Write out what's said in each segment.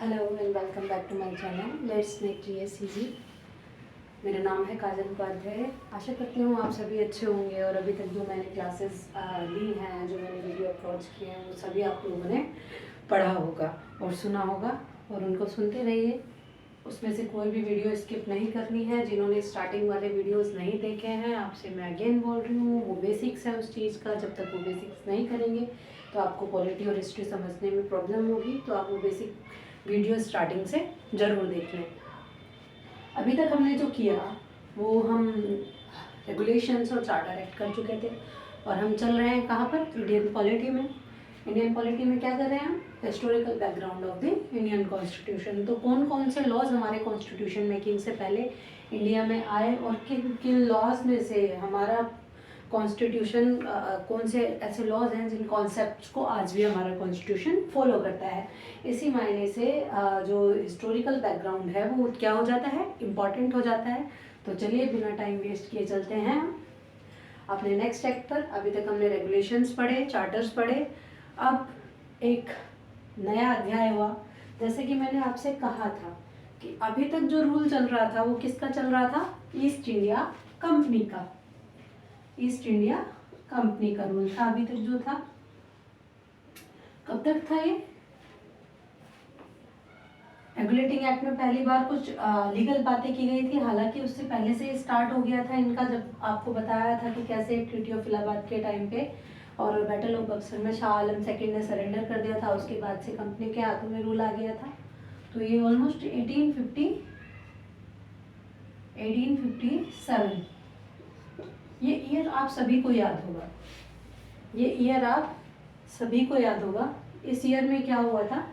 Hello and welcome back to my channel let's make GS easy. मेरा नाम है काजल उपाध्याय। आशा करती हूँ आप सभी अच्छे होंगे और अभी तक जो मैंने क्लासेस ली हैं, जो मैंने वीडियो अपलोड किए हैं, वो सभी आप लोगों ने पढ़ा होगा और सुना होगा और उनको सुनते रहिए। उसमें से कोई भी वीडियो स्किप नहीं करनी है। जिन्होंने स्टार्टिंग वाले वीडियोस नहीं देखे हैं, आपसे मैं अगेन बोल रही हूँ, वो बेसिक्स है उस चीज़ का। जब तक वो बेसिक्स नहीं करेंगे तो आपको पॉलिटी और हिस्ट्री समझने में प्रॉब्लम होगी। तो आप वो बेसिक वीडियो स्टार्टिंग से ज़रूर देख लें। अभी तक हमने जो किया वो हम रेगुलेशंस और चार्टर एक्ट कर चुके थे और हम चल रहे हैं कहाँ पर, इंडियन पॉलिटी में। इंडियन पॉलिटी में क्या कर रहे हैं हम, historical background of the Indian constitution. तो कौन कौन से लॉज हमारे कॉन्स्टिट्यूशन मेकिंग से पहले इंडिया में आए और किन किन लॉज में से हमारा कॉन्स्टिट्यूशन, कौन से ऐसे लॉज हैं जिन कॉन्सेप्ट्स को आज भी हमारा कॉन्स्टिट्यूशन फॉलो करता है। इसी मायने से जो हिस्टोरिकल बैकग्राउंड है वो क्या हो जाता है, इम्पॉर्टेंट हो जाता है। तो चलिए बिना टाइम वेस्ट किए चलते हैं अपने नेक्स्ट एक्ट पर। अभी तक हमने रेगुलेशंस पढ़े, चार्टर्स पढ़े, अब एक नया अध्याय हुआ। जैसे कि मैंने आपसे कहा था कि अभी तक जो रूल चल रहा था वो किसका चल रहा था, ईस्ट इंडिया कंपनी का। ईस्ट इंडिया कंपनी का रूल था अभी तक जो था। कब तक था ये, रेगुलेटिंग एक्ट में पहली बार कुछ लीगल बातें की गई थी, हालांकि उससे पहले से स्टार्ट हो गया था इनका। जब आपको बताया था कि कैसे ट्रीटी ऑफ इलाहाबाद के टाइम पे और बैटल ऑफ बक्सर में शाह आलम सेकंड ने सरेंडर कर दिया था, उसके बाद से कंपनी के हाथों में रूल आ गया था। तो ये ऑलमोस्ट 1857, ये ईयर आप सभी को याद होगा, ये ईयर आप सभी को याद होगा। इस ईयर में क्या हुआ था,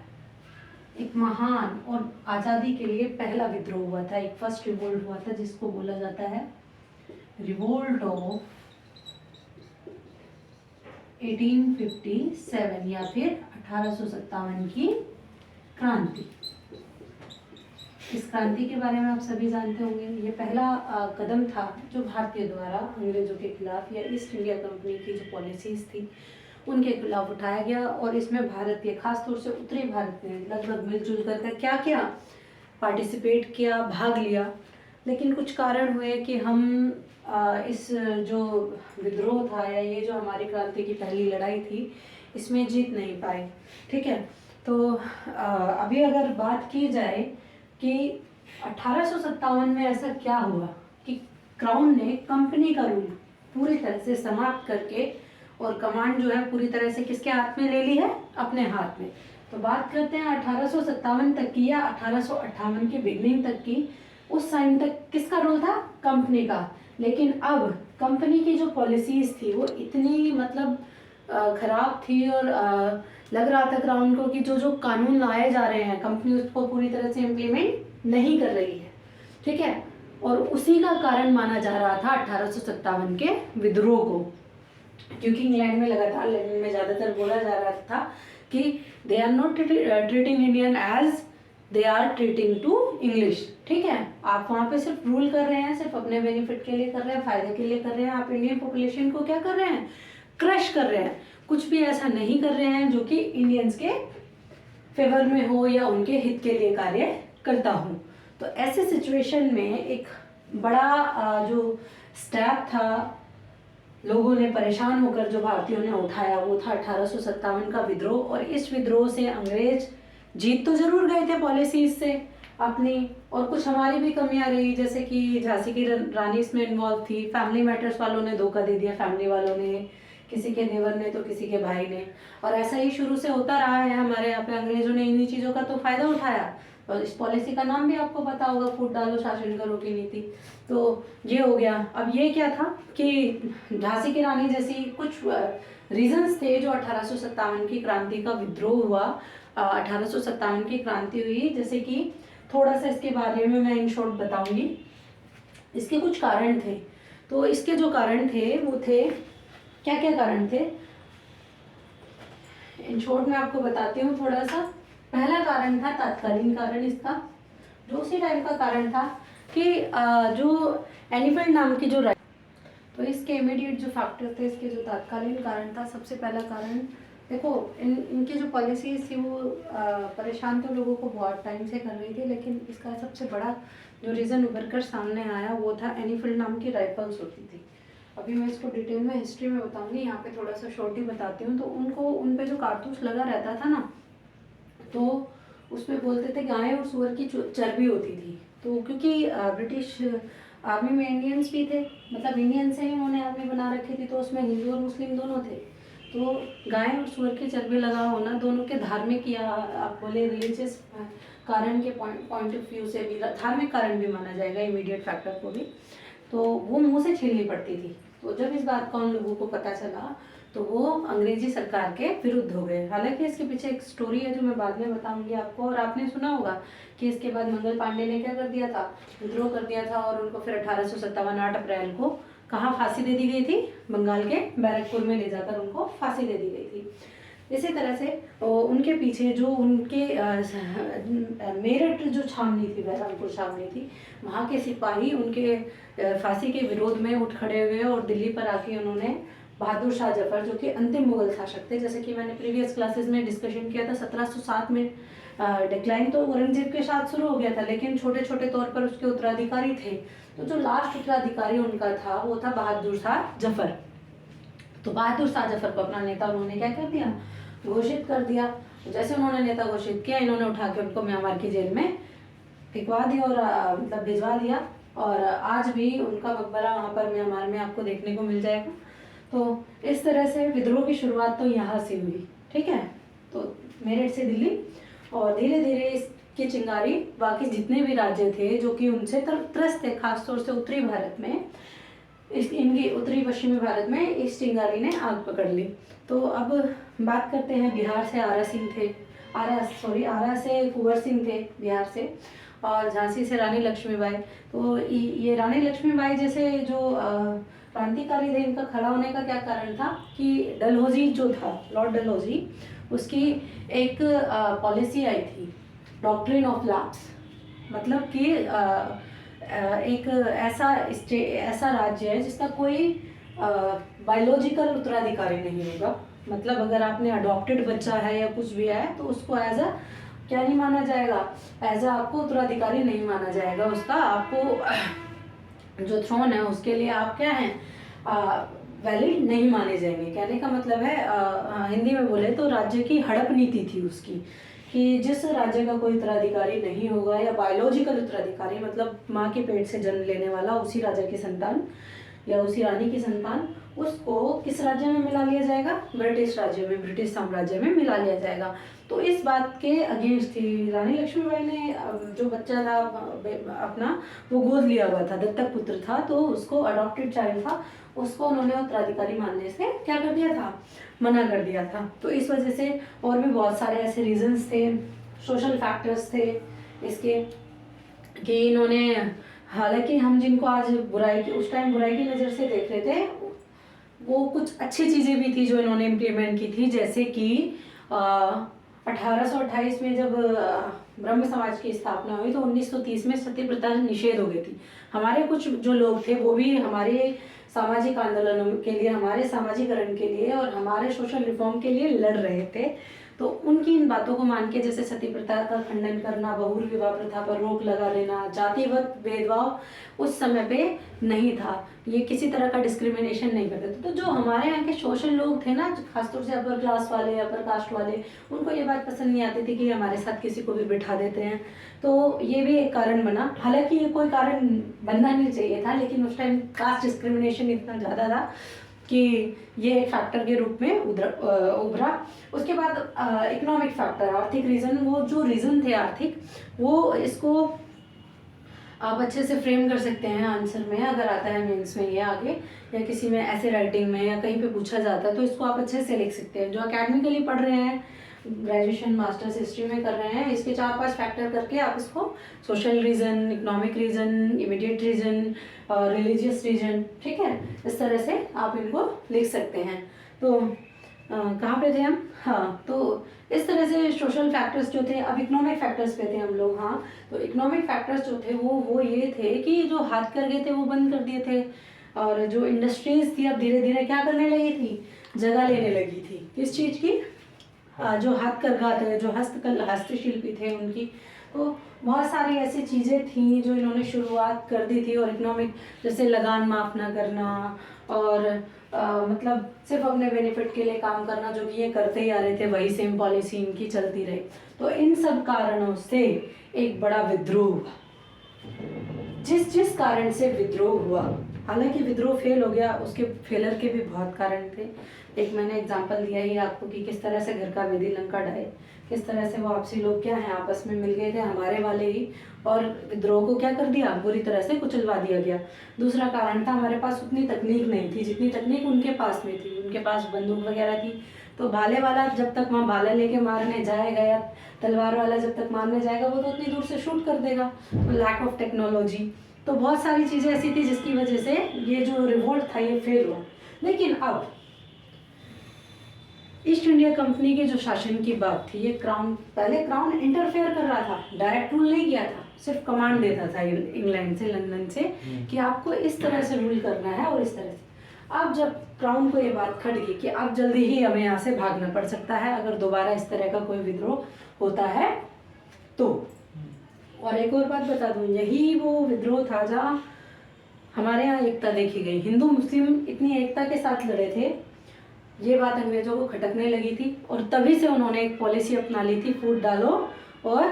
एक महान और आज़ादी के लिए पहला विद्रोह हुआ था, एक फर्स्ट रिवोल्ट हुआ था जिसको बोला जाता है रिवोल्ट ऑफ 1857 या फिर 1857 की क्रांति। इस क्रांति के बारे में आप सभी जानते होंगे। ये पहला कदम था जो भारतीय द्वारा अंग्रेजों के खिलाफ या ईस्ट इंडिया कंपनी की जो पॉलिसीज थी उनके खिलाफ उठाया गया। और इसमें भारत के, खासतौर से उत्तरी भारत ने लगभग मिलजुल कर क्या किया, पार्टिसिपेट किया, भाग लिया। लेकिन कुछ कारण हुए कि हम इस जो विद्रोह था या ये जो हमारी क्रांति की पहली लड़ाई थी इसमें जीत नहीं पाए। ठीक है, तो अभी अगर बात की जाए कि 1857 में ऐसा क्या हुआ कि क्राउन ने कंपनी का रूल पूरी तरह से समाप्त करके और कमांड जो है पूरी तरह से किसके हाथ में ले ली है, अपने हाथ में। तो बात करते हैं 1857 तक की या 1858 की बिगनिंग तक की। उस टाइम तक किसका रोल था, कंपनी का। लेकिन अब कंपनी की जो पॉलिसीज थी वो इतनी मतलब खराब थी और लग रहा था क्राउन को कि जो जो कानून लाए जा रहे हैं कंपनी उसको पूरी तरह से इम्प्लीमेंट नहीं कर रही है। ठीक है, और उसी का कारण माना जा रहा था 1857 के विद्रोह को, क्योंकि इंग्लैंड में लगातार, लंदन में ज़्यादातर बोला जा रहा था कि they are not treating Indian as they are treating to English. ठीक है, आप वहाँ पे सिर्फ रूल कर रहे हैं, सिर्फ अपने बेनिफिट के लिए कर रहे हैं, फायदे के लिए कर रहे हैं। आप इंडियन पॉपुलेशन को क्या कर रहे हैं, क्रश कर रहे हैं। कुछ भी ऐसा नहीं कर रहे हैं जो कि इंडियंस के फेवर में हो या उनके हित के लिए कार्य करता हो। तो ऐसे सिचुएशन में एक बड़ा जो स्टेप था, लोगों ने परेशान होकर जो भारतीयों ने उठाया, वो था 1857 का विद्रोह। और इस विद्रोह से अंग्रेज जीत तो जरूर गए थे पॉलिसीज से अपनी, और कुछ हमारी भी कमियां रही, जैसे कि झांसी की रानी इसमें इन्वॉल्व थी, फैमिली मैटर्स वालों ने धोखा दे दिया, फैमिली वालों ने, किसी के देवर ने तो किसी के भाई ने, और ऐसा ही शुरू से होता रहा है हमारे यहाँ पे। अंग्रेजों ने इन्हीं चीज़ों का तो फायदा उठाया। और इस पॉलिसी का नाम भी आपको पता होगा, फूट डालो शासन करो की नीति। तो ये हो गया। अब ये क्या था कि झांसी की रानी जैसी कुछ रीजंस थे जो 1857 की क्रांति का विद्रोह हुआ, 1857 की क्रांति हुई। जैसे कि थोड़ा सा इसके बारे में मैं इन शॉर्ट बताऊंगी। इसके कुछ कारण थे। तो इसके जो कारण थे वो थे, क्या क्या कारण थे इन शॉर्ट में आपको बताती हूँ थोड़ा सा। पहला कारण था तात्कालीन कारण इसका, जो उसी टाइम का कारण था कि जो एलिफेंट नाम की तो इसके इमीडिएट जो फैक्टर थे, इसके जो तात्कालीन कारण था, सबसे पहला कारण देखो, इनकी जो पॉलिसीज़ थी वो परेशान तो लोगों को बहुत टाइम से कर रही थी, लेकिन इसका सबसे बड़ा जो रीज़न उभर कर सामने आया वो था एनीफील्ड नाम की राइफल्स होती थी। अभी मैं इसको डिटेल में हिस्ट्री में बताऊंगी, यहाँ पे थोड़ा सा शॉर्ट ही बताती हूँ। तो उनको उन पे जो कारतूस लगा रहता था ना, तो उसमें बोलते थे गाय और सूअर की चर्बी होती थी। तो क्योंकि ब्रिटिश आर्मी में इंडियंस भी थे, मतलब इंडियन से ही उन्होंने आर्मी बना रखी थी, तो उसमें हिंदू और मुस्लिम दोनों थे। तो गाय और सूअर की चर्बी लगा होना दोनों के धार्मिक या आप बोले रिलीजियस कारण के पॉइंट ऑफ व्यू से भी धार्मिक कारण भी माना जाएगा, इमीडिएट फैक्टर को भी। तो वो मुंह से छीननी पड़ती थी। तो जब इस बात का उन लोगों को पता चला तो वो अंग्रेजी सरकार के विरुद्ध हो गए। हालांकि इसके पीछे एक स्टोरी है जो मैं बाद में बताऊंगी आपको। और आपने सुना होगा कि इसके बाद मंगल पांडे ने क्या कर दिया था, विद्रोह कर दिया था, और उनको फिर 1857 8 अप्रैल को कहाँ फांसी दे दी गई थी, बंगाल के बैरकपुर में ले जाकर उनको फांसी दे दी गई थी। इसी तरह से उनके पीछे जो उनके मेरठ जो छावनी थी, बहरमपुर छावनी थी, वहाँ के सिपाही उनके फांसी के विरोध में उठ खड़े हुए और दिल्ली पर आके उन्होंने बहादुर शाह जफर, जो कि अंतिम मुगल शासक थे, जैसे कि मैंने प्रीवियस क्लासेस में डिस्कशन किया था, 1707 में डिक्लाइन तो औरंगजेब के साथ शुरू हो गया था, लेकिन छोटे छोटे तौर पर उसके उत्तराधिकारी थे। तो जो लास्ट उत्तराधिकारी उनका था वो था बहादुर शाह जफर। तो बहादुर शाह जफर को अपना नेता उन्होंने क्या कर दिया, घोषित कर दिया। जैसे उन्होंने नेता घोषित किया, इन्होंने उठा के उनको म्यांमार की जेल में फिकवा दिया और मतलब भिजवा दिया। और आज भी उनका मकबरा वहाँ पर म्यांमार में आपको देखने को मिल जाएगा। तो इस तरह से विद्रोह की शुरुआत तो यहाँ से हुई, ठीक है। तो मेरठ से दिल्ली, और धीरे धीरे इसकी चिंगारी बाकी जितने भी राज्य थे जो कि उनसे त्रस्त थे, खासतौर से उत्तरी भारत में, इनकी उत्तरी पश्चिमी भारत में इस चिंगारी ने आग पकड़ ली। तो अब बात करते हैं, बिहार से आरा सिंह थे, आरा से कुंवर सिंह थे बिहार से, और झांसी से रानी लक्ष्मीबाई। तो ये रानी लक्ष्मीबाई जैसे जो क्रांतिकारी थे, इनका खड़ा होने का क्या कारण था कि डलहौजी जो था, लॉर्ड डलहौजी, उसकी एक पॉलिसी आई थी, डॉक्ट्रिन ऑफ लैप्स। मतलब कि एक ऐसा राज्य है जिसका कोई बायोलॉजिकल उत्तराधिकारी नहीं होगा। मतलब अगर आपने अडॉप्टेड बच्चा है या कुछ भी है तो उसको एज अ क्या नहीं माना जाएगा, एज अ आपको उत्तराधिकारी नहीं माना जाएगा उसका। आपको जो थ्रोन है उसके लिए आप क्या हैं, वैलिड नहीं माने जाएंगे। कहने का मतलब है हिंदी में बोले तो राज्य की हड़प नीति थी उसकी, कि जिस राज्य का कोई उत्तराधिकारी नहीं होगा या बायोलॉजिकल उत्तराधिकारी, मतलब माँ के पेट से जन्म लेने वाला उसी राजा की संतान या उसी रानी की संतान, उसको किस राज्य में मिला लिया जाएगा, ब्रिटिश राज्य में, ब्रिटिश साम्राज्य में मिला लिया जाएगा। तो इस बात के अगेंस्ट थी। रानी लक्ष्मीबाई ने जो बच्चा था अपना, वो गोद लिया हुआ था, दत्तक पुत्र था, तो उसको अडॉप्टेड चाइल्ड था, उसको उन्होंने उत्तराधिकारी मानने से क्या कर दिया था, मना कर दिया था। तो इस वजह से और भी बहुत सारे ऐसे रीजंस थे, सोशल फैक्टर्स थे इसके, कि इन्होंने, हालांकि हम जिनको आज बुराई की, उस टाइम बुराई की नज़र से देख रहे थे, वो कुछ अच्छी चीज़ें भी थी जो इन्होंने इम्प्लीमेंट की थी। जैसे कि 1828 में जब ब्रह्म समाज की स्थापना हुई तो 1930 में सती प्रथा निषेध हो गई थी। हमारे कुछ जो लोग थे वो भी हमारे सामाजिक आंदोलनों के लिए, हमारे सामाजिकरण के लिए और हमारे सोशल रिफॉर्म के लिए लड़ रहे थे। तो उनकी इन बातों को मान के, जैसे सती प्रथा का खंडन करना, बहुर विवाह प्रथा पर रोक लगा देना, जातिगत भेदभाव उस समय पे नहीं था, ये किसी तरह का डिस्क्रिमिनेशन नहीं करते थे। तो जो हमारे यहाँ के सोशल लोग थे ना, खासतौर से अपर क्लास वाले, अपर कास्ट वाले, उनको ये बात पसंद नहीं आती थी कि हमारे साथ किसी को भी बिठा देते हैं। तो ये भी एक कारण बना। हालांकि ये कोई कारण बनना नहीं चाहिए था, लेकिन उस टाइम कास्ट डिस्क्रिमिनेशन इतना ज़्यादा था कि ये एक फैक्टर के रूप में उभरा। उसके बाद इकोनॉमिक फैक्टर, आर्थिक रीज़न, वो जो रीज़न थे आर्थिक, वो इसको आप अच्छे से फ्रेम कर सकते हैं आंसर में, अगर आता है मेंस में ये आगे, या किसी में ऐसे राइटिंग में या कहीं पे पूछा जाता है तो इसको आप अच्छे से लिख सकते हैं। जो अकेडमिकली पढ़ रहे हैं, ग्रेजुएशन मास्टर्स हिस्ट्री में कर रहे हैं, इसके 4-5 फैक्टर करके आप इसको social reason, economic reason, immediate reason और रिलीजियस रीज़न, ठीक है, इस तरह से आप इनको लिख सकते हैं। तो कहाँ पे थे हम, हाँ, तो इस तरह से सोशल फैक्टर्स जो थे। अब इकोनॉमिक फैक्टर्स पे थे हम लोग, हाँ। तो इकोनॉमिक फैक्टर्स जो थे वो ये थे कि जो हाथ करघे थे वो बंद कर दिए थे, और जो इंडस्ट्रीज थी अब धीरे धीरे क्या करने लगी थी, जगह लेने लगी थी। किस चीज़ की, जो हथकरघा थे, जो हस्तशिल्पी थे उनकी, तो बहुत सारी ऐसी चीज़ें थी जो इन्होंने शुरुआत कर दी थी। और इकोनॉमिक, जैसे लगान माफ़ ना करना, और मतलब सिर्फ अपने बेनिफिट के लिए काम करना, जो कि ये करते ही आ रहे थे, वही सेम पॉलिसी इनकी चलती रही। तो इन सब कारणों से एक बड़ा विद्रोह हुआ। जिस कारण से विद्रोह हुआ, हालांकि विद्रोह फेल हो गया, उसके फेलर के भी बहुत कारण थे। एक मैंने एग्जांपल दिया ही आपको कि किस तरह से घर का वेदी लंका ढाए, किस तरह से वो आपसी लोग क्या हैं, आपस में मिल गए थे हमारे वाले ही, और विद्रोह को क्या कर दिया, बुरी तरह से कुचलवा दिया गया। दूसरा कारण था, हमारे पास उतनी तकनीक नहीं थी जितनी तकनीक उनके पास में थी। उनके पास बंदूक वगैरह थी, तो भाले वाला जब तक वहाँ भाला लेके मारने जाएगा, या तलवार वाला जब तक मारने जाएगा, वो तो उतनी दूर से शूट कर देगा। तो लैक ऑफ टेक्नोलॉजी, तो बहुत सारी चीज़ें ऐसी थी जिसकी वजह से ये जो रिवोल्ट था ये फेल हुआ। लेकिन अब ईस्ट इंडिया कंपनी के जो शासन की बात थी, ये क्राउन, पहले क्राउन इंटरफेयर कर रहा था, डायरेक्ट रूल नहीं किया था, सिर्फ कमांड देता था इंग्लैंड से, लंदन से, कि आपको इस तरह से रूल करना है और इस तरह से। अब जब क्राउन को ये बात खट गई कि अब जल्दी ही हमें यहाँ से भागना पड़ सकता है अगर दोबारा इस तरह का कोई विद्रोह होता है तो। और एक और बात बता दूं, यही वो विद्रोह था जहाँ हमारे यहाँ एकता देखी गई। हिंदू मुस्लिम इतनी एकता के साथ लड़े थे, ये बात अंग्रेजों को खटकने लगी थी, और तभी से उन्होंने एक पॉलिसी अपना ली थी, फूट डालो और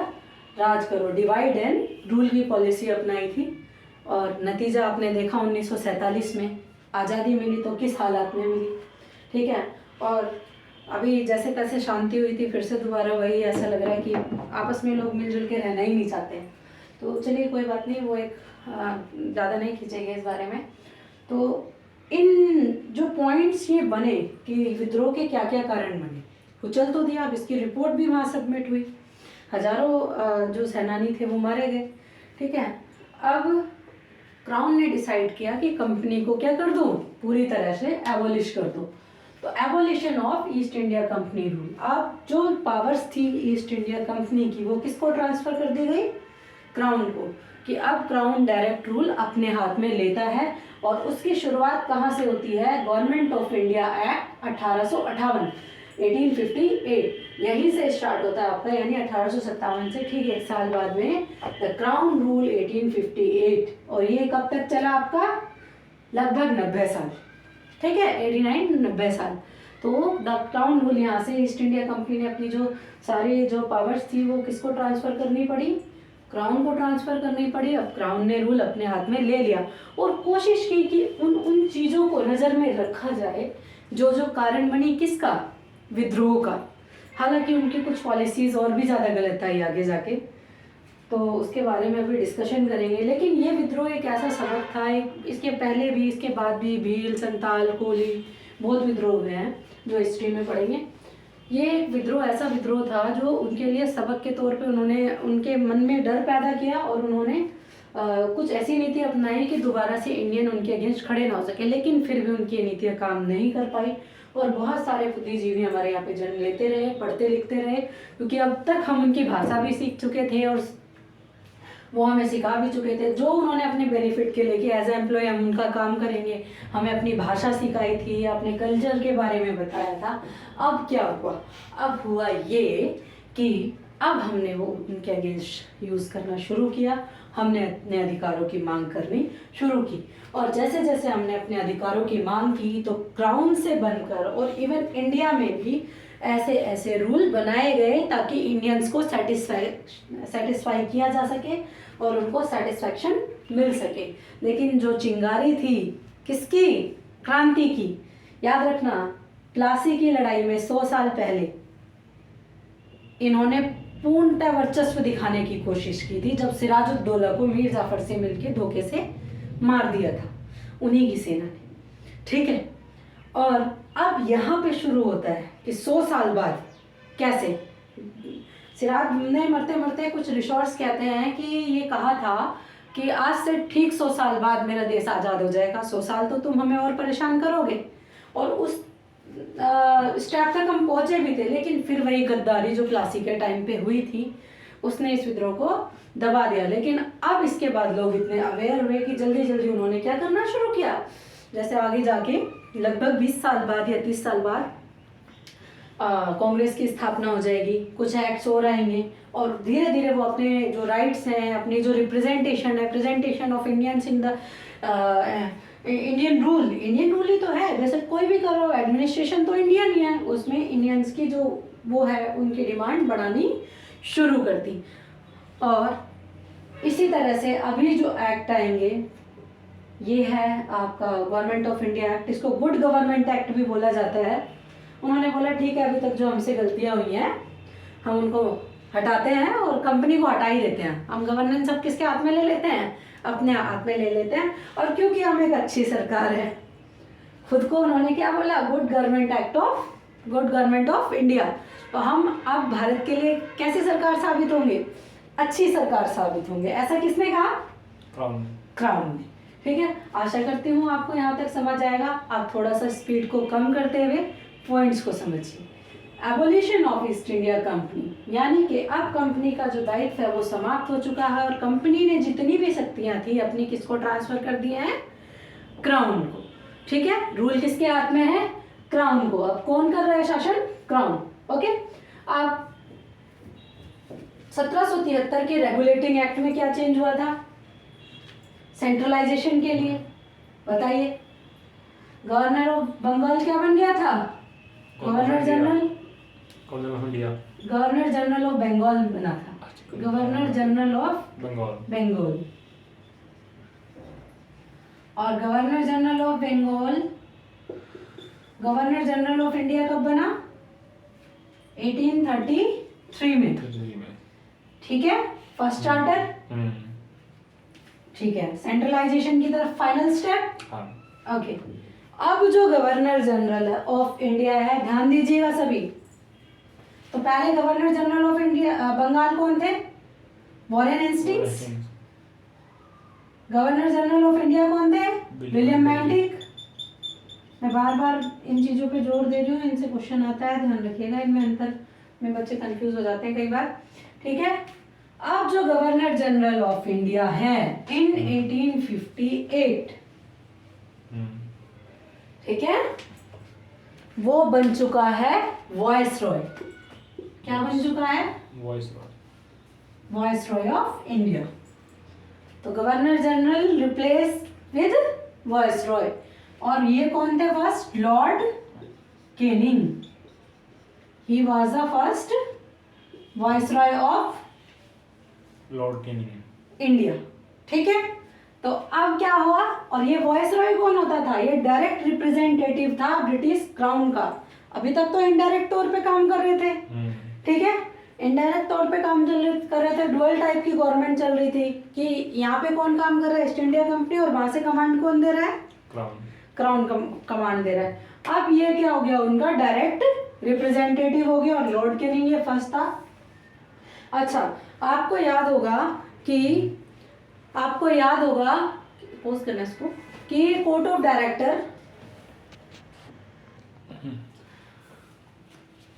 राज करो, डिवाइड एंड रूल की पॉलिसी अपनाई थी। और नतीजा आपने देखा 1947 में आज़ादी मिली तो किस हालात में मिली, ठीक है। और अभी जैसे तैसे शांति हुई थी, फिर से दोबारा वही, ऐसा लग रहा है कि आपस में लोग मिलजुल के रहना ही नहीं चाहते हैं। तो चलिए कोई बात नहीं, वो एक ज़्यादा नहीं खींचेंगे इस बारे में। तो इन जो पॉइंट्स ये बने कि विद्रोह के क्या क्या कारण बने, कुचल तो दिया, अब इसकी रिपोर्ट भी वहाँ सबमिट हुई, हजारों जो सेनानी थे वो मारे गए, ठीक है। अब क्राउन ने डिसाइड किया कि कंपनी को क्या कर दो, पूरी तरह से एबॉलिश कर दो। तो abolition of east India company rule. अब जो पावर्स थी ईस्ट इंडिया कंपनी की, वो किसको ट्रांसफर कर दी गई, क्राउन को, कि अब क्राउन डायरेक्ट रूल अपने हाथ में लेता है। और उसकी शुरुआत कहाँ से होती है, गवर्नमेंट ऑफ इंडिया एक्ट 1858, 1858, यहीं से स्टार्ट होता है आपका, यानी 1857 से ठीक एक साल बाद में द क्राउन रूल 1858। और ये कब तक चला आपका, लगभग 90 साल, ठीक है, 89-90 साल। तो द क्राउन रूल, यहाँ से ईस्ट इंडिया कंपनी ने अपनी जो सारी जो पावर्स थी वो किसको ट्रांसफ़र करनी पड़ी, क्राउन को ट्रांसफ़र करनी पड़ी। अब क्राउन ने रूल अपने हाथ में ले लिया और कोशिश की कि उन चीज़ों को नज़र में रखा जाए जो जो कारण बनी किसका, विद्रोह का। हालांकि उनकी कुछ पॉलिसीज़ और भी ज़्यादा गलत आई आगे जाके, तो उसके बारे में अभी डिस्कशन करेंगे। लेकिन ये विद्रोह एक ऐसा सबक था, इसके पहले भी इसके बाद भी भील, संताल, कोली, बहुत विद्रोह हुए हैं जो हिस्ट्री में पढ़ेंगे। ये एक विद्रोह ऐसा विद्रोह था जो उनके लिए सबक के तौर पे उन्होंने उनके मन में डर पैदा किया, और उन्होंने कुछ ऐसी नीति अपनाई कि दोबारा से इंडियन उनके अगेंस्ट खड़े ना हो सके। लेकिन फिर भी उनकी नीतियाँ काम नहीं कर पाई, और बहुत सारे बुद्धिजीवी हमारे यहाँ पे जन्म लेते रहे, पढ़ते लिखते रहे, क्योंकि अब तक हम उनकी भाषा भी सीख चुके थे और वो हमें सिखा भी चुके थे। जो उन्होंने अपने बेनिफिट के लिए कि एज ए एम्प्लॉय हम उनका काम करेंगे, हमें अपनी भाषा सिखाई थी, अपने कल्चर के बारे में बताया था। अब क्या हुआ, अब हुआ ये कि अब हमने वो उनके अगेंस्ट यूज़ करना शुरू किया, हमने अपने अधिकारों की मांग करनी शुरू की। और जैसे जैसे हमने अपने अधिकारों की मांग की तो क्राउन से बनकर और इवन इंडिया में भी ऐसे ऐसे रूल बनाए गए ताकि इंडियंस को सेटिस्फाई किया जा सके और उनको सेटिस्फैक्शन मिल सके। लेकिन जो चिंगारी थी किसकी, क्रांति की, याद रखना, प्लासी की लड़ाई में 100 साल पहले इन्होंने पूर्णतः वर्चस्व दिखाने की कोशिश की थी, जब सिराजुद्दौला को मीर जाफर से मिलकर धोखे से मार दिया था उन्हीं की सेना ने, ठीक है। और अब यहाँ पे शुरू होता है कि 100 साल बाद कैसे, सिराज ने मरते मरते, कुछ रिसोर्स कहते हैं कि ये कहा था कि आज से ठीक 100 साल बाद मेरा देश आज़ाद हो जाएगा, 100 साल तो तुम हमें और परेशान करोगे। और उस स्टेप तक हम पहुँचे भी थे, लेकिन फिर वही गद्दारी जो प्लासी के टाइम पे हुई थी उसने इस विद्रोह को दबा दिया। लेकिन अब इसके बाद लोग इतने अवेयर हुए कि जल्दी जल्दी उन्होंने क्या करना शुरू किया, जैसे आगे जाके लगभग 20 साल बाद या 30 साल बाद कांग्रेस की स्थापना हो जाएगी, कुछ एक्ट्स हो रहेंगे और धीरे धीरे वो अपने जो राइट्स हैं, अपनी जो रिप्रेजेंटेशन है, presentation of Indians in the Indian rule ही तो है, जैसे कोई भी करो एडमिनिस्ट्रेशन तो इंडियन ही है, उसमें इंडियंस की जो वो है उनकी डिमांड बढ़ानी शुरू कर दी। और इसी तरह से अभी जो एक्ट आएंगे ये है आपका गवर्नमेंट ऑफ इंडिया एक्ट, इसको गुड गवर्नमेंट एक्ट भी बोला जाता है। उन्होंने बोला ठीक है अभी तक जो हमसे गलतियां हुई हैं हम उनको हटाते हैं और कंपनी को हटा ही देते हैं, हम गवर्नेंस सब किसके हाथ में ले लेते हैं, अपने हाथ में ले लेते हैं। और क्योंकि हम एक अच्छी सरकार है, खुद को उन्होंने क्या बोला, गुड गवर्नमेंट ऑफ इंडिया। तो हम अब भारत के लिए कैसी सरकार साबित होंगे, अच्छी सरकार साबित होंगे। ऐसा किसने कहा, क्राउन ने। ठीक है, आशा करती हूँ आपको यहाँ तक समझ आएगा। आप थोड़ा सा स्पीड को कम करते हुए पॉइंट्स को समझिए। Abolition of east India company, यानी कि अब कंपनी का जो दायित्व है वो समाप्त हो चुका है और कंपनी ने जितनी भी शक्तियां थी अपनी किसको ट्रांसफर कर दी हैं, क्राउन को। ठीक है, रूल किसके हाथ में है, क्राउन को। अब कौन कर रहा है शासन, क्राउन। ओके, अब 1773 के रेगुलेटिंग एक्ट में क्या चेंज हुआ था, सेंट्रलाइजेशन के लिए बताइए। गवर्नर ऑफ बंगाल क्या बन गया था, गवर्नर जनरल ऑफ बंगाल बना था, गवर्नर जनरल ऑफ बंगाल। और governor general of Bengal governor general of India कब बना, 1833 में। ठीक है, फर्स्ट चार्टर। ठीक है, सेंट्रलाइजेशन की तरफ फाइनल स्टेप। ओके, अब जो गवर्नर जनरल ऑफ इंडिया है, ध्यान दीजिएगा सभी। तो पहले governor general of India Bengal कौन थे, Warren Hastings. Governor general of India कौन थे, विलियम बेंटिक। मैं बार बार इन चीजों पे जोर दे रही हूँ, इनसे क्वेश्चन आता है, ध्यान रखिएगा। इनमें अंतर में बच्चे कंफ्यूज हो जाते हैं कई बार। ठीक है, अब जो गवर्नर जनरल ऑफ इंडिया है इन 1858, ठीक है, वो बन चुका है वॉइस रॉय। क्या बन चुका है, वॉइस रॉय ऑफ इंडिया। तो governor general replace with voice Roy. और ये कौन थे first, Lord Canning. He was the first voice Roy of Lord Canning India. ठीक है, तो अब क्या हुआ, और ये वॉइस रॉय कौन होता था, ये डायरेक्ट रिप्रेजेंटेटिव था ब्रिटिश क्राउन का। अभी तक तो इनडायरेक्ट तौर पे काम कर रहे थे। ठीक है, इनडायरेक्ट तौर पे काम कर रहे थे। डुअल टाइप की गवर्नमेंट चल रही थी कि यहाँ पे कौन काम कर रहा है, ईस्ट इंडिया कंपनी, और वहां से कमांड कौन दे रहा है, क्राउन कमांड दे रहा है। अब ये क्या हो गया, उनका डायरेक्ट रिप्रेजेंटेटिव हो गया और लॉर्ड कैनिंग ये फर्स्ट था। अच्छा, आपको याद होगा पोस्ट करना इसको, कि कोर्ट ऑफ डायरेक्टर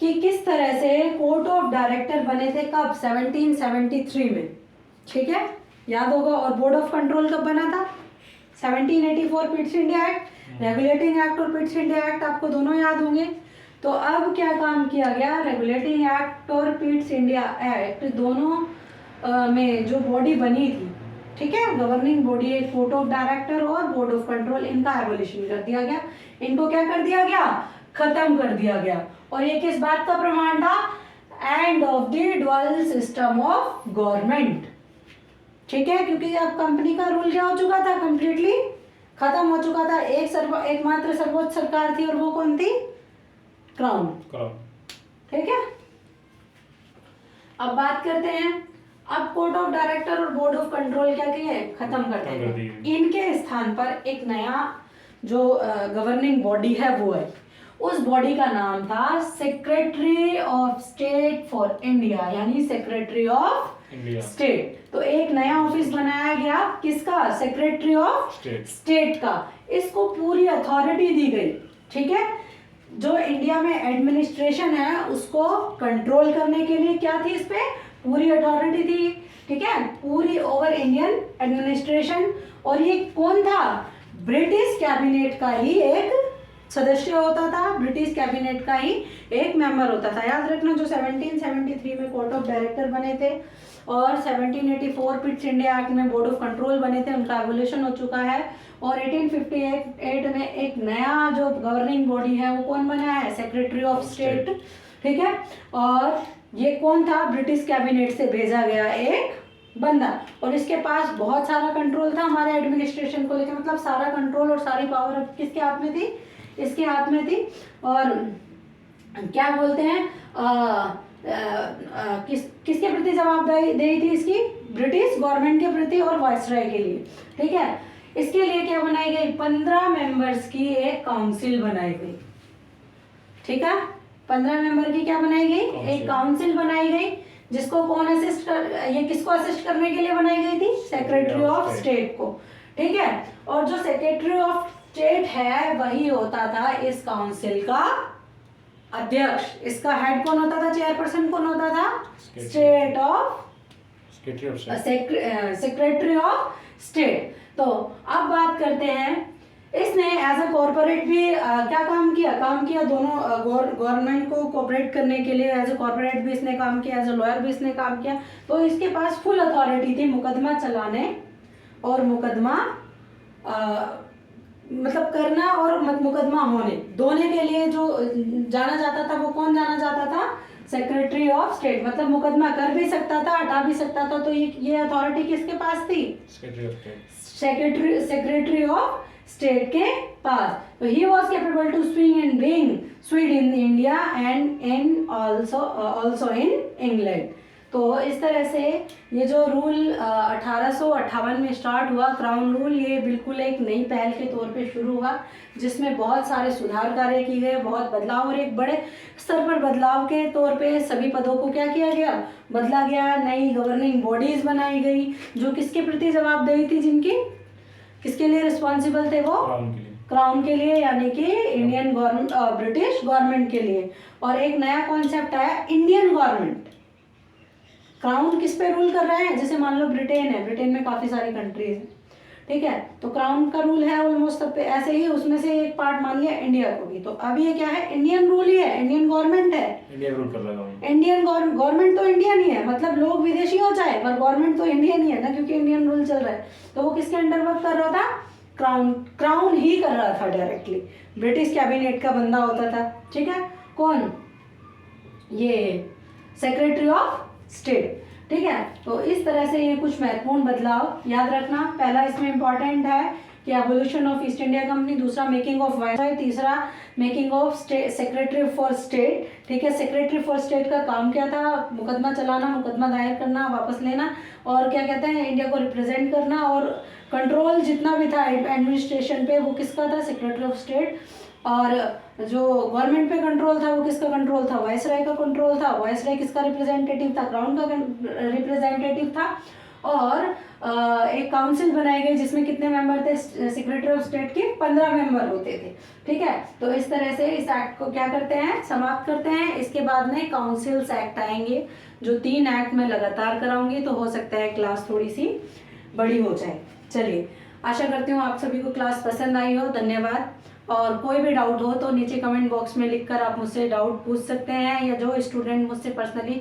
कि किस तरह से कोर्ट ऑफ डायरेक्टर बने थे, कब, 1773 में। ठीक है, याद होगा। और बोर्ड ऑफ कंट्रोल कब बना था, 1784 Pitt's India act, regulating act और पिट्स इंडिया एक्ट आपको दोनों याद होंगे। तो अब क्या काम किया गया, रेगुलेटिंग एक्ट और पिट्स इंडिया एक्ट दोनों में जो बॉडी बनी थी, ठीक है, governing body, court of director और बोर्ड ऑफ कंट्रोल, इनका एबोलिशन कर दिया गया। इनको क्या कर दिया गया, खत्म कर दिया गया। और ये किस बात का प्रमाण था, end of the dual system of government. ठीक है, क्योंकि अब कंपनी का रूल क्या हो चुका था, कंप्लीटली खत्म हो चुका था। एकमात्र सर्वोच्च सरकार थी और वो कौन थी, क्राउन। ठीक है, अब बात करते हैं, अब कोर्ट ऑफ डायरेक्टर और बोर्ड ऑफ कंट्रोल क्या किए, खत्म कर दिए। इनके स्थान पर एक नया जो गवर्निंग बॉडी है वो है, उस बॉडी का नाम था secretary of state for India, यानी सेक्रेटरी ऑफ स्टेट। तो एक नया ऑफिस बनाया गया, किसका, सेक्रेटरी ऑफ स्टेट का। इसको पूरी अथॉरिटी दी गई। ठीक है, जो इंडिया में एडमिनिस्ट्रेशन है उसको कंट्रोल करने के लिए क्या थी, इस पे पूरी अथॉरिटी थी। ठीक है, पूरी ओवर इंडियन एडमिनिस्ट्रेशन। और ये कौन था, ब्रिटिश कैबिनेट का ही एक सदस्य होता था, ब्रिटिश कैबिनेट का ही एक मेंबर होता था। याद रखना, जो 1773 में कोर्ट ऑफ डायरेक्टर बने थे और 1784 पिट्स इंडिया एक्ट में बोर्ड ऑफ कंट्रोल बने थे, उनका एवोल्यूशन हो चुका है। और 1858 में एक नया जो गवर्निंग बॉडी है वो कौन बना है, सेक्रेटरी ऑफ स्टेट, ठीक है। और ये कौन था, ब्रिटिश कैबिनेट से भेजा गया एक बंदा, और इसके पास बहुत सारा कंट्रोल था हमारे एडमिनिस्ट्रेशन को लेकर, मतलब सारा कंट्रोल और सारी पावर किसके हाथ में थी, इसके हाथ में थी। और क्या बोलते हैं, किसके प्रति जवाबदेही थी इसकी, ब्रिटिश गवर्नमेंट के प्रति और वायसराय के लिए, ठीक है। इसके लिए क्या बनाई गई, 15 मेंबर्स की एक काउंसिल बनाई गई, ठीक है। 15 मेंबर की क्या बनाई गई, एक काउंसिल बनाई गई, जिसको कौन असिस्ट कर, ये किसको असिस्ट करने के लिए बनाई गई थी, सेक्रेटरी ऑफ स्टेट को, ठीक है। और जो सेक्रेटरी ऑफ स्टेट है वही होता था इस काउंसिल का अध्यक्ष। इसका हेड कौन होता था, चेयरपर्सन कौन होता था, सेक्रेटरी ऑफ स्टेट। तो अब बात करते हैं, इसने एज अ कॉर्पोरेट भी क्या काम किया दोनों गवर्नमेंट को कोऑपरेट करने के लिए। एज अ कॉर्पोरेट भी इसने काम किया, एज अ लॉयर भी इसने काम किया। तो इसके पास फुल अथॉरिटी थी मुकदमा चलाने और मुकदमा मतलब करना और मुकदमा होने दोनों के लिए। जो जाना जाता था वो कौन जाना जाता था, सेक्रेटरी ऑफ स्टेट। मतलब मुकदमा कर भी सकता था, हटा भी सकता था। तो ये अथॉरिटी किसके पास थी, सेक्रेटरी ऑफ स्टेट के पास। तो he was capable to swing and being swayed in India and in also in England. तो इस तरह से ये जो रूल 1858 में स्टार्ट हुआ, क्राउन रूल, ये बिल्कुल एक नई पहल के तौर पे शुरू हुआ, जिसमें बहुत सारे सुधार कार्य किए गए, बहुत बदलाव, और एक बड़े स्तर पर बदलाव के तौर पे सभी पदों को क्या किया गया, बदला गया। नई गवर्निंग बॉडीज बनाई गई जो किसके प्रति जवाबदेही थी, जिनकी किसके लिए रिस्पॉन्सिबल थे, वो क्राउन के लिए, यानी कि इंडियन गवर्नमेंट, ब्रिटिश गवर्नमेंट के लिए। और एक नया कॉन्सेप्ट आया, इंडियन गवर्नमेंट। क्राउन किस पे रूल कर रहा है, जैसे मान लो ब्रिटेन है, ब्रिटेन में काफ़ी सारी कंट्रीज हैं, ठीक है। तो क्राउन का रूल है ऑलमोस्ट सब पे, ऐसे ही उसमें से एक पार्ट मान लिया इंडिया को भी। तो अब ये क्या है, इंडियन रूल ही है, इंडियन गवर्नमेंट है, इंडिया रूल कर रहा है। इंडियन गवर्नमेंट तो इंडियन ही है, मतलब लोग विदेशी हो जाए पर गवर्नमेंट तो इंडियन ही है ना, क्योंकि इंडियन रूल चल रहा है। तो वो किसके अंडर वर्क कर रहा था, क्राउन ही कर रहा था डायरेक्टली, ब्रिटिश कैबिनेट का बंदा होता था, ठीक है। कौन, ये सेक्रेटरी ऑफ स्टेट, ठीक है। तो इस तरह से ये कुछ महत्वपूर्ण बदलाव याद रखना। पहला इसमें इंपॉर्टेंट है कि evolution of east India company, दूसरा मेकिंग ऑफ वायसराय, तीसरा making of secretary for state, ठीक है। सेक्रेटरी फॉर स्टेट का काम क्या था, मुकदमा चलाना, मुकदमा दायर करना, वापस लेना, और क्या कहते हैं, इंडिया को रिप्रेजेंट करना, और कंट्रोल जितना भी था एडमिनिस्ट्रेशन पे वो किसका था, सेक्रेटरी ऑफ स्टेट। और जो गवर्नमेंट पे कंट्रोल था वो किसका कंट्रोल था, वायसराय का कंट्रोल था। वायसराय किसका रिप्रेजेंटेटिव था, क्राउन का रिप्रेजेंटेटिव था। और एक काउंसिल बनाई गई जिसमें कितने मेंबर थे, सेक्रेटरी ऑफ स्टेट के 15 मेंबर होते थे, ठीक है। तो इस तरह से इस एक्ट को क्या करते हैं, समाप्त करते हैं। इसके बाद में काउंसिल्स एक्ट आएंगे, जो 3 एक्ट में लगातार कराऊंगी, तो हो सकता है क्लास थोड़ी सी बड़ी हो जाए। चलिए, आशा करती हूँ आप सभी को क्लास पसंद आई हो। धन्यवाद। और कोई भी डाउट हो तो नीचे कमेंट बॉक्स में लिखकर आप मुझसे डाउट पूछ सकते हैं, या जो स्टूडेंट मुझसे personally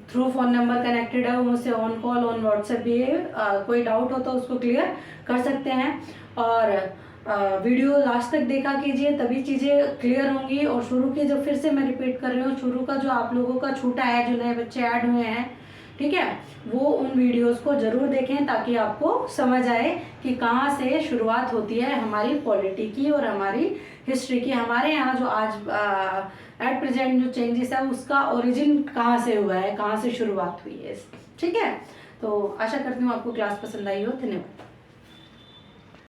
through phone number connected है वो मुझसे ऑन कॉल ऑन व्हाट्सएप भी कोई डाउट हो तो उसको क्लियर कर सकते हैं। और वीडियो लास्ट तक देखा कीजिए, तभी चीज़ें क्लियर होंगी। और शुरू के, जो फिर से मैं रिपीट कर रही हूँ, शुरू का जो आप लोगों का छूटा है, जो नए बच्चे ऐड हुए हैं, ठीक है, वो उन वीडियोस को ज़रूर देखें ताकि आपको समझ आए कि कहाँ से शुरुआत होती है हमारी पॉलिटी की और हमारी हिस्ट्री की। हमारे यहाँ जो आज एट प्रेजेंट जो चेंजेस है उसका ओरिजिन कहाँ से हुआ है, कहाँ से शुरुआत हुई है, ठीक है। तो आशा करती हूँ आपको क्लास पसंद आई हो। धन्यवाद।